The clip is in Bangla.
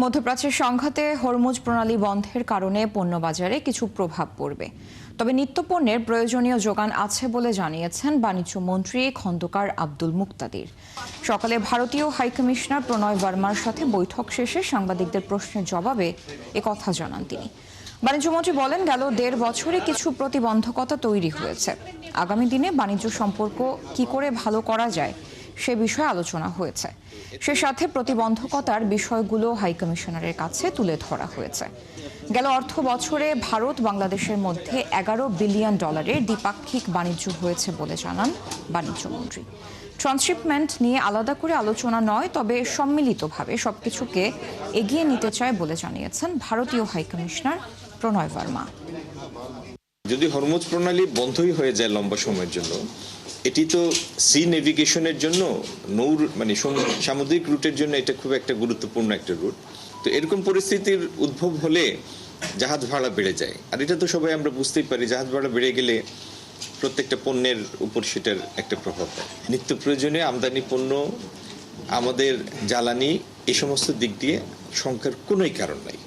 মধ্যপ্রাচ্যের সংঘাতে হরমুজ প্রণালী বন্ধের কারণে পণ্য বাজারে কিছু প্রভাব পড়বে, তবে নিত্যপণ্যের প্রয়োজনীয় যোগান আছে বলে জানিয়েছেন বাণিজ্য মন্ত্রী খন্দকার আব্দুল মুক্তাদির। সকালে ভারতীয় হাইকমিশনার প্রণয় বর্মার সাথে বৈঠক শেষে সাংবাদিকদের প্রশ্নের জবাবে একথা জানান তিনি। বাণিজ্যমন্ত্রী বলেন, গেল ১.৫ বছরে কিছু প্রতিবন্ধকতা তৈরি হয়েছে। আগামী দিনে বাণিজ্য সম্পর্ক কি করে ভালো করা যায় সে বিষয়ে আলোচনা হয়েছে। সে সাথে প্রতিবন্ধকতার বিষয়গুলো হাইকমিশনারের কাছে তুলে ধরা হয়েছে। গেল অর্থ বছরে ভারত বাংলাদেশের মধ্যে $11 বিলিয়ন দ্বিপাক্ষিক বাণিজ্য হয়েছে বলে জানান বাণিজ্যমন্ত্রী। ট্রান্সশিপমেন্ট নিয়ে আলাদা করে আলোচনা নয়, তবে সম্মিলিতভাবে সবকিছুকে এগিয়ে নিতে চায় বলে জানিয়েছেন ভারতীয় হাইকমিশনার প্রণয় বর্মা। যদি হরমুজ প্রণালী বন্ধই হয়ে যায় লম্বা সময়ের জন্য, এটি তো সি নেভিগেশনের জন্য সামুদ্রিক রুটের জন্য এটা খুব একটা গুরুত্বপূর্ণ একটা রুট। তো এরকম পরিস্থিতির উদ্ভব হলে জাহাজ ভাড়া বেড়ে যায়, আর এটা তো সবাই আমরা বুঝতেই পারি। জাহাজ ভাড়া বেড়ে গেলে প্রত্যেকটা পণ্যের উপর সেটার একটা প্রভাব হয়। নিত্য প্রয়োজনীয় আমদানি পণ্য, আমাদের জ্বালানি, এই সমস্ত দিক দিয়ে শঙ্কার কোনোই কারণ নাই।